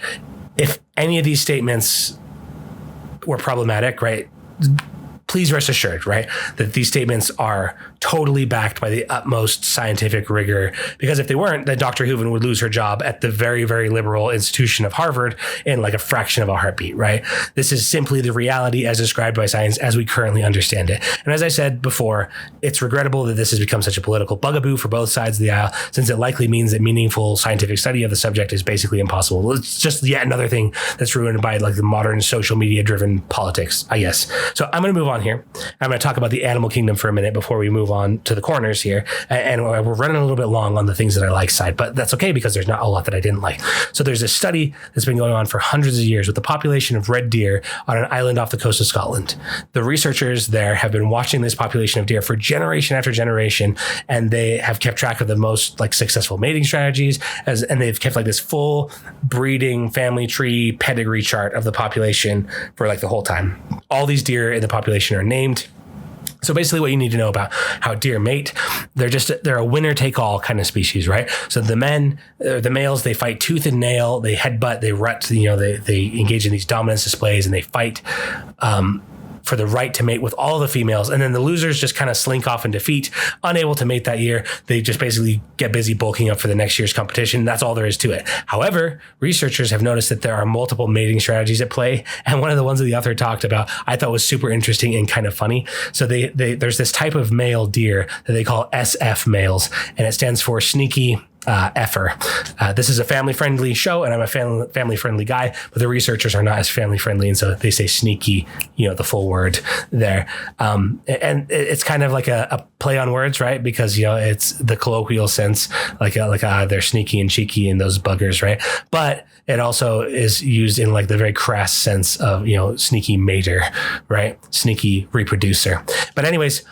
if any of these statements were problematic, right, please rest assured, right, that these statements are totally backed by the utmost scientific rigor. Because if they weren't, then Dr. Hooven would lose her job at the very, very liberal institution of Harvard in like a fraction of a heartbeat, right? This is simply the reality as described by science as we currently understand it. And as I said before, it's regrettable that this has become such a political bugaboo for both sides of the aisle, since it likely means that meaningful scientific study of the subject is basically impossible. It's just yet another thing that's ruined by like the modern social media driven politics, I guess. So I'm going to move on here. I'm going to talk about the animal kingdom for a minute before we move on to the corners here. And we're running a little bit long on the things that I like side, but that's okay because there's not a lot that I didn't like. So there's a study that's been going on for hundreds of years with the population of red deer on an island off the coast of Scotland. The researchers there have been watching this population of deer for generation after generation, and they have kept track of the most like successful mating strategies, and they've kept like this full breeding family tree pedigree chart of the population for like the whole time. All these deer in the population are named. So basically what you need to know about how deer mate, they're a winner take all kind of species, right? So the males, they fight tooth and nail, they headbutt, they rut, they engage in these dominance displays, and they fight, for the right to mate with all the females. And then the losers just kind of slink off in defeat, unable to mate that year. They just basically get busy bulking up for the next year's competition. That's all there is to it. However, researchers have noticed that there are multiple mating strategies at play. And one of the ones that the author talked about, I thought was super interesting and kind of funny. So there's this type of male deer that they call SF males, and it stands for sneaky effer. This is a family-friendly show, and I'm a family-friendly guy, but the researchers are not as family-friendly, and so they say sneaky, the full word there. And it's kind of like a play on words, right? Because, it's the colloquial sense, like they're sneaky and cheeky and those buggers, right? But it also is used in like the very crass sense of, sneaky mater, right? Sneaky reproducer. But anyways,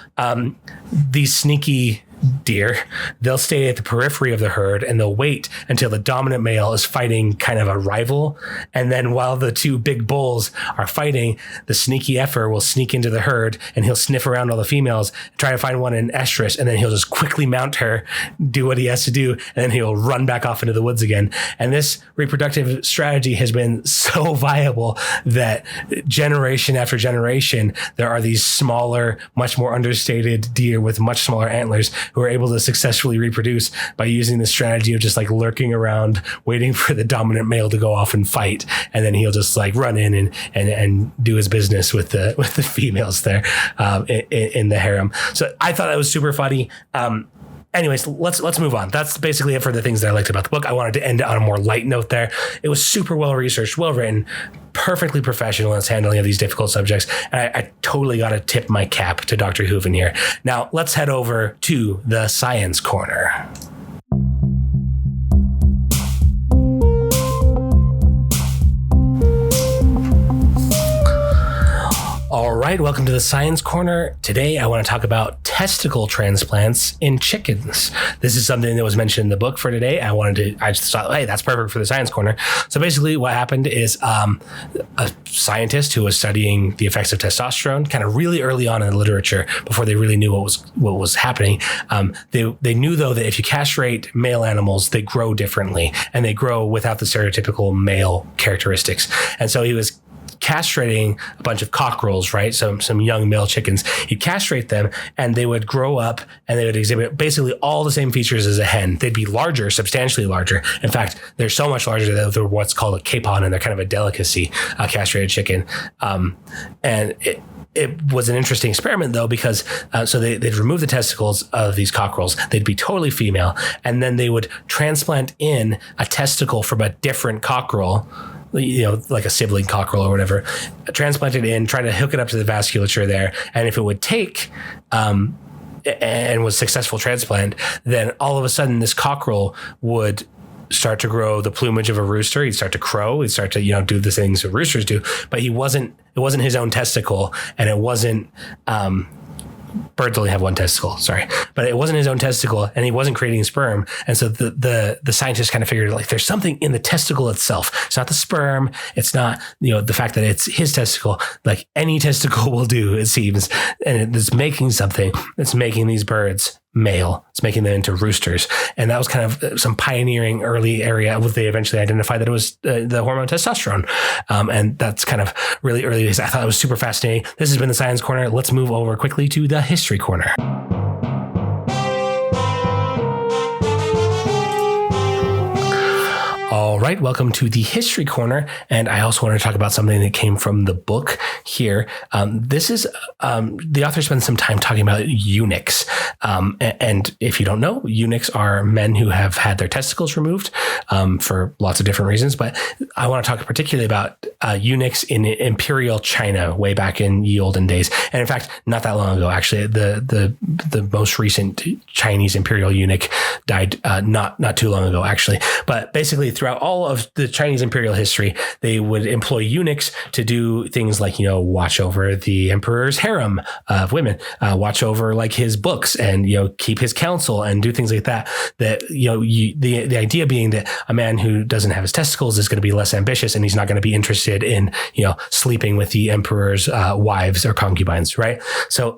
these sneaky deer, they'll stay at the periphery of the herd and they'll wait until the dominant male is fighting kind of a rival. And then while the two big bulls are fighting, the sneaky effer will sneak into the herd and he'll sniff around all the females, try to find one in estrus, and then he'll just quickly mount her, do what he has to do, and then he'll run back off into the woods again. And this reproductive strategy has been so viable that generation after generation, there are these smaller, much more understated deer with much smaller antlers who are able to successfully reproduce by using the strategy of just like lurking around, waiting for the dominant male to go off and fight. And then he'll just like run in and do his business with the females there in the harem. So I thought that was super funny. Anyways, let's move on. That's basically it for the things that I liked about the book. I wanted to end it on a more light note there. It was super well researched, well written, perfectly professional in its handling of these difficult subjects. And I totally got to tip my cap to Dr. Hooven here. Now let's head over to the science corner. All right, welcome to the Science Corner. Today, I want to talk about testicle transplants in chickens. This is something that was mentioned in the book for today. I just thought, hey, that's perfect for the Science Corner. So basically what happened is a scientist who was studying the effects of testosterone kind of really early on in the literature before they really knew what was happening. They knew, though, that if you castrate male animals, they grow differently and they grow without the stereotypical male characteristics. And so he was castrating a bunch of cockerels, right? Some young male chickens. He'd castrate them and they would grow up and they would exhibit basically all the same features as a hen. They'd be larger, substantially larger. In fact, they're so much larger that they're what's called a capon, and they're kind of a delicacy, a castrated chicken. And it was an interesting experiment, though, because so they'd remove the testicles of these cockerels. They'd be totally female. And then they would transplant in a testicle from a different cockerel, like a sibling cockerel or whatever, transplant it in, try to hook it up to the vasculature there. And if it would take, and was successful transplant, then all of a sudden this cockerel would start to grow the plumage of a rooster. He'd start to crow. He'd start to, do the things that roosters do, but it wasn't his own testicle, and it wasn't, birds only have one testicle, sorry, but it wasn't his own testicle, and he wasn't creating sperm. And so the scientists kind of figured like there's something in the testicle itself. It's not the sperm. It's not, the fact that it's his testicle. Like any testicle will do, it seems. And it's making something that's making these birds male. It's making them into roosters. And that was kind of some pioneering early area where they eventually identified that it was the hormone testosterone. And that's kind of really early days. I thought it was super fascinating. This has been the Science Corner. Let's move over quickly to the History Corner. All right, welcome to the History Corner. And I also want to talk about something that came from the book here. This is, the author spends some time talking about eunuchs. And if you don't know, eunuchs are men who have had their testicles removed for lots of different reasons. But I want to talk particularly about eunuchs in imperial China way back in the olden days. And in fact, not that long ago, actually, the most recent Chinese imperial eunuch died not too long ago, actually. But basically, throughout all of the Chinese imperial history, they would employ eunuchs to do things like, watch over the emperor's harem of women, watch over like his books and, keep his counsel and do things like that. That, the idea being that a man who doesn't have his testicles is going to be less ambitious and he's not going to be interested in, sleeping with the emperor's wives or concubines, right? So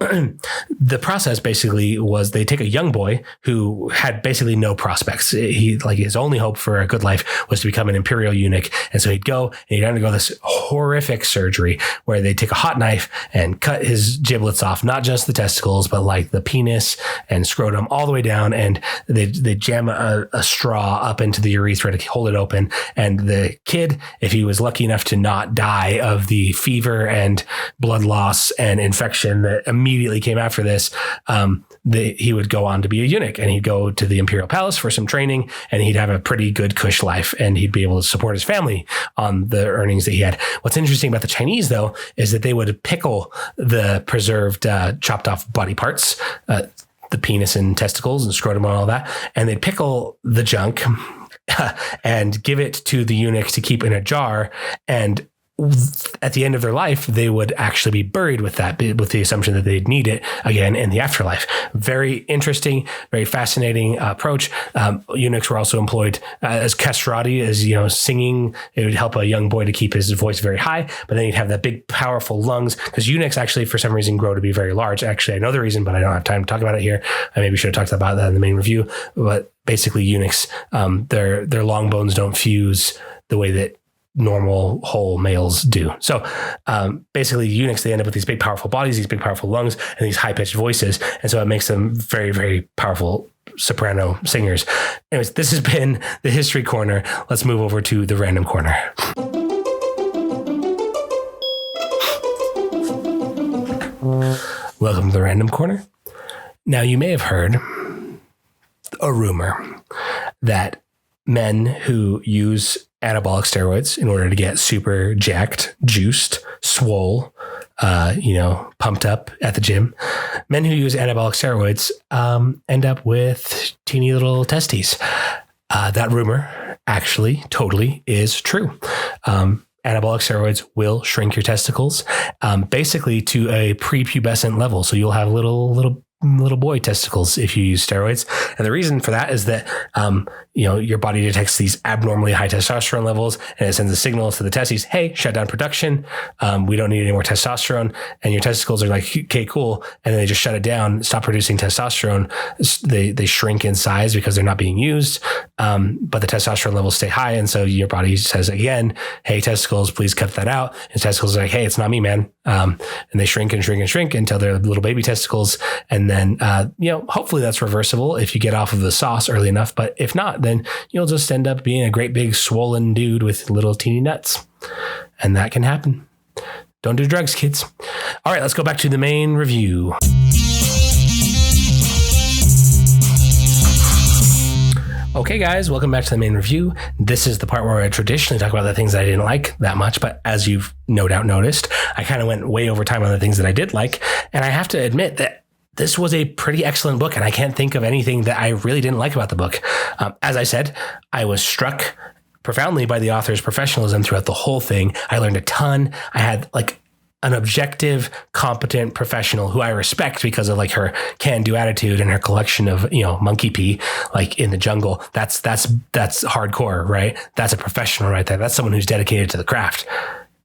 the process basically was they take a young boy who had basically no prospects. His only hope for a good life was to become an imperial eunuch. And so he'd go and he'd undergo this horrific surgery where they take a hot knife and cut his giblets off, not just the testicles, but like the penis and scrotum all the way down. And they jam a straw up into the urethra to hold it open. And the kid, if he was lucky enough to not die of the fever and blood loss and infection that immediately came after this, he would go on to be a eunuch, and he'd go to the imperial palace for some training, and he'd have a pretty good cush life, and he'd be able to support his family on the earnings that he had. What's interesting about the Chinese, though, is that they would pickle the preserved chopped off body parts, the penis and testicles and scrotum and all that, and they'd pickle the junk and give it to the eunuch to keep in a jar. And at the end of their life, they would actually be buried with that, with the assumption that they'd need it again in the afterlife. Very interesting, very fascinating approach. Eunuchs were also employed as castrati, as singing. It would help a young boy to keep his voice very high, but then he'd have that big, powerful lungs, because eunuchs actually, for some reason, grow to be very large. Actually, I know the reason, but I don't have time to talk about it here. I maybe should have talked about that in the main review. But basically, eunuchs, their long bones don't fuse the way that normal whole males do. So basically eunuchs, they end up with these big powerful bodies, these big powerful lungs, and these high-pitched voices. And so it makes them very, very powerful soprano singers. Anyways, this has been the History Corner. Let's move over to the Random Corner. Welcome to the Random Corner. Now, you may have heard a rumor that men who use anabolic steroids in order to get super jacked, juiced, swole, pumped up at the gym. Men who use anabolic steroids end up with teeny little testes. That rumor actually totally is true. Anabolic steroids will shrink your testicles, basically to a prepubescent level. So you'll have little boy testicles if you use steroids. And the reason for that is that, your body detects these abnormally high testosterone levels, and it sends a signal to the testes, hey, shut down production. We don't need any more testosterone. And your testicles are like, okay, cool. And then they just shut it down, stop producing testosterone. They shrink in size because they're not being used. But the testosterone levels stay high. And so your body says again, hey, testicles, please cut that out. And testicles are like, hey, it's not me, man. And they shrink and shrink and shrink until they're little baby testicles. And then, hopefully that's reversible if you get off of the sauce early enough. But if not, then you'll just end up being a great big swollen dude with little teeny nuts. And that can happen. Don't do drugs, kids. All right, let's go back to the main review. Okay, guys, welcome back to the main review. This is the part where I traditionally talk about the things that I didn't like that much, but as you've no doubt noticed, I kind of went way over time on the things that I did like. And I have to admit that this was a pretty excellent book, and I can't think of anything that I really didn't like about the book. As I said, I was struck profoundly by the author's professionalism throughout the whole thing. I learned a ton. I had an objective, competent professional who I respect because of like her can-do attitude and her collection of, monkey pee, like in the jungle. That's hardcore, right? That's a professional right there. That's someone who's dedicated to the craft.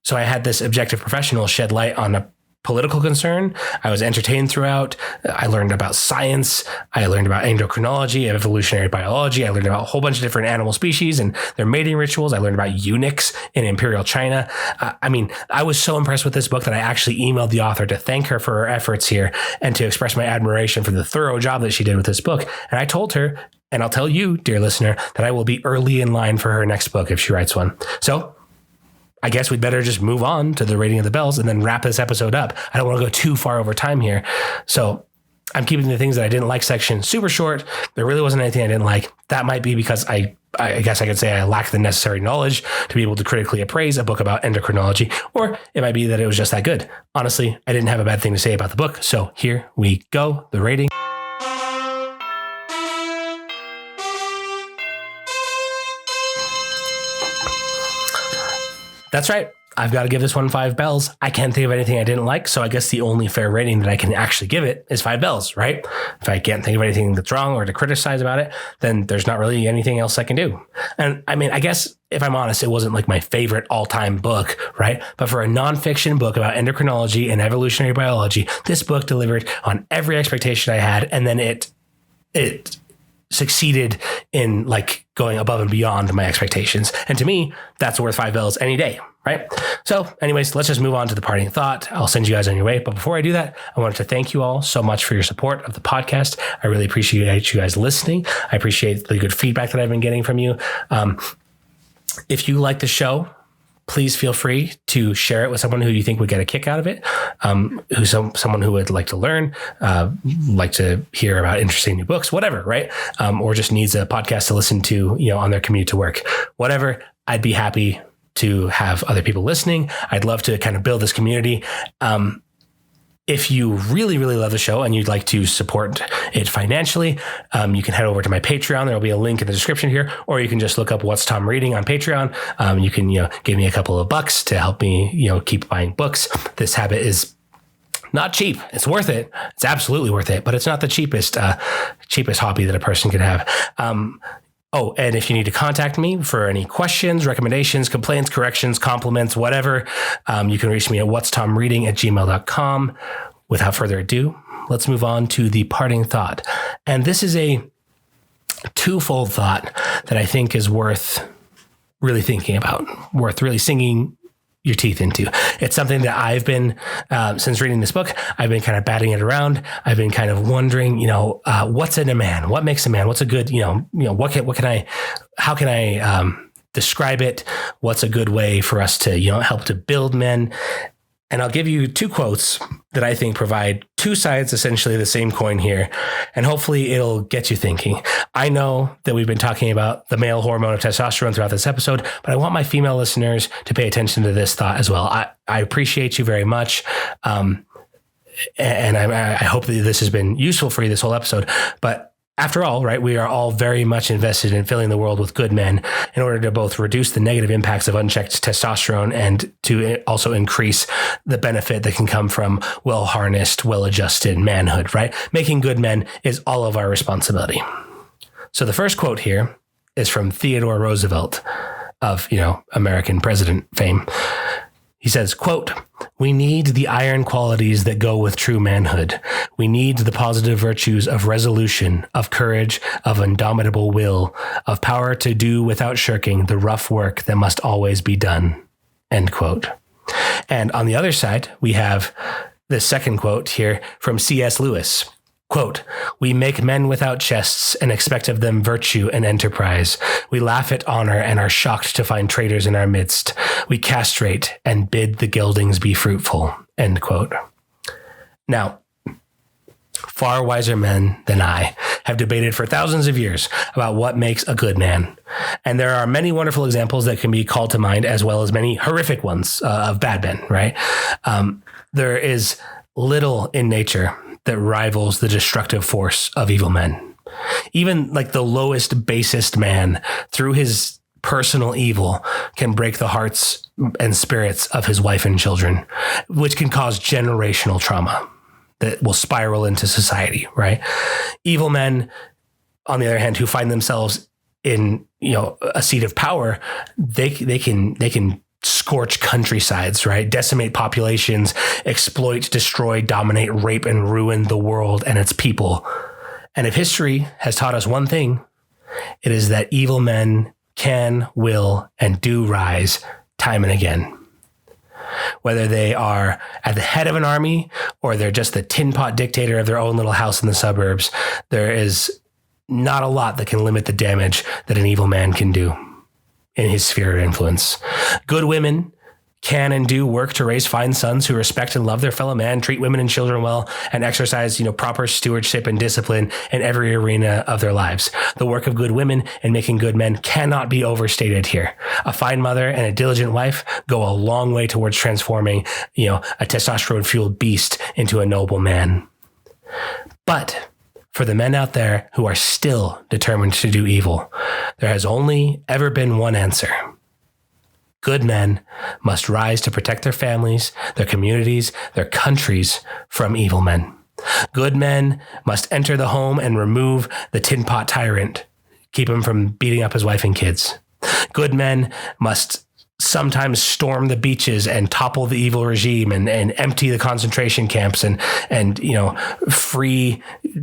So I had this objective professional shed light on a political concern. I was entertained throughout. I learned about science. I learned about endocrinology, evolutionary biology. I learned about a whole bunch of different animal species and their mating rituals. I learned about eunuchs in Imperial China. I was so impressed with this book that I actually emailed the author to thank her for her efforts here and to express my admiration for the thorough job that she did with this book. And I told her, and I'll tell you, dear listener, that I will be early in line for her next book if she writes one. So I guess we'd better just move on to the rating of the bells and then wrap this episode up. I don't want to go too far over time here. So I'm keeping the things that I didn't like section super short. There really wasn't anything I didn't like. That might be because I guess I could say I lack the necessary knowledge to be able to critically appraise a book about endocrinology, or it might be that it was just that good. Honestly, I didn't have a bad thing to say about the book. So here we go. The rating. That's right. I've got to give this one 5 bells. I can't think of anything I didn't like. So I guess the only fair rating that I can actually give it is 5 bells, right? If I can't think of anything that's wrong or to criticize about it, then there's not really anything else I can do. And I guess if I'm honest, it wasn't like my favorite all-time book, right? But for a nonfiction book about endocrinology and evolutionary biology, this book delivered on every expectation I had. And then it succeeded in like going above and beyond my expectations. And to me, that's worth 5 bells any day, right? So anyways, let's just move on to the parting thought. I'll send you guys on your way. But before I do that, I wanted to thank you all so much for your support of the podcast. I really appreciate you guys listening. I appreciate the good feedback that I've been getting from you. If you like the show, please feel free to share it with someone who you think would get a kick out of it, someone who would like to learn, like to hear about interesting new books, whatever, right? Or just needs a podcast to listen to, on their commute to work, whatever. I'd be happy to have other people listening. I'd love to kind of build this community. If you really, really love the show and you'd like to support it financially, you can head over to my Patreon. There'll be a link in the description here, or you can just look up What's Tom Reading on Patreon. You can, give me a couple of bucks to help me, keep buying books. This habit is not cheap. It's worth it. It's absolutely worth it, but it's not the cheapest hobby that a person could have. Oh, and if you need to contact me for any questions, recommendations, complaints, corrections, compliments, whatever, you can reach me at whatstomreading@gmail.com. Without further ado, let's move on to the parting thought. And this is a twofold thought that I think is worth really thinking about, worth really sinking your teeth into. It's something that I've been, since reading this book, I've been kind of batting it around. I've been kind of wondering, what's in a man? What makes a man? What's a good, how can I describe it? What's a good way for us to, help to build men? And I'll give you 2 quotes that I think provide 2 sides, essentially the same coin here. And hopefully it'll get you thinking. I know that we've been talking about the male hormone of testosterone throughout this episode, but I want my female listeners to pay attention to this thought as well. I appreciate you very much. And I hope that this has been useful for you this whole episode. But after all, right, we are all very much invested in filling the world with good men in order to both reduce the negative impacts of unchecked testosterone and to also increase the benefit that can come from well-harnessed, well-adjusted manhood, right? Making good men is all of our responsibility. So the first quote here is from Theodore Roosevelt of, American president fame. He says, quote, "We need the iron qualities that go with true manhood. We need the positive virtues of resolution, of courage, of indomitable will, of power to do without shirking the rough work that must always be done." End quote. And on the other side, we have the second quote here from C.S. Lewis. Quote, "We make men without chests and expect of them virtue and enterprise. We laugh at honor and are shocked to find traitors in our midst. We castrate and bid the geldings be fruitful." End quote. Now, far wiser men than I have debated for thousands of years about what makes a good man. And there are many wonderful examples that can be called to mind, as well as many horrific ones of bad men, right? There is little in nature that rivals the destructive force of evil men. Even like the lowest, basest man, through his personal evil can break the hearts and spirits of his wife and children, which can cause generational trauma that will spiral into society, right? Evil men, on the other hand, who find themselves in, a seat of power, they can scorch countrysides, right? Decimate populations, exploit, destroy, dominate, rape, and ruin the world and its people. And if history has taught us one thing, it is that evil men can, will, and do rise time and again. Whether they are at the head of an army or they're just the tin pot dictator of their own little house in the suburbs, there is not a lot that can limit the damage that an evil man can do in his sphere of influence. Good women can and do work to raise fine sons who respect and love their fellow man, treat women and children well, and exercise, proper stewardship and discipline in every arena of their lives. The work of good women in making good men cannot be overstated here. A fine mother and a diligent wife go a long way towards transforming, a testosterone-fueled beast into a noble man. But for the men out there who are still determined to do evil, there has only ever been one answer. Good men must rise to protect their families, their communities, their countries from evil men. Good men must enter the home and remove the tin pot tyrant, keep him from beating up his wife and kids. Good men must sometimes storm the beaches and topple the evil regime and empty the concentration camps and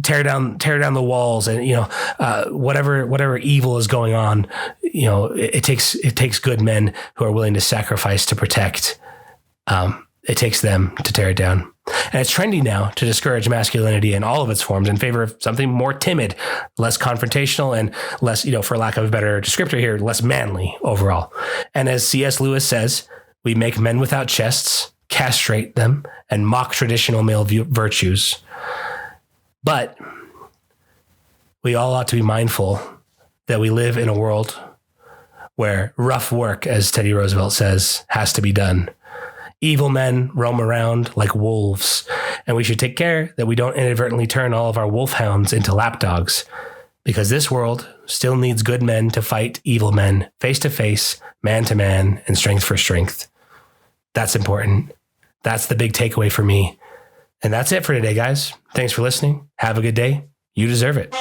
tear down the walls and whatever evil is going on. It takes good men who are willing to sacrifice to protect. It takes them to tear it down. And it's trendy now to discourage masculinity in all of its forms in favor of something more timid, less confrontational, and less, for lack of a better descriptor here, less manly overall. And as C.S. Lewis says, we make men without chests, castrate them, and mock traditional male virtues. But we all ought to be mindful that we live in a world where rough work, as Teddy Roosevelt says, has to be done. Evil men roam around like wolves, and we should take care that we don't inadvertently turn all of our wolfhounds into lapdogs, because this world still needs good men to fight evil men face to face, man to man, and strength for strength. That's important. That's the big takeaway for me. And that's it for today, guys. Thanks for listening. Have a good day. You deserve it.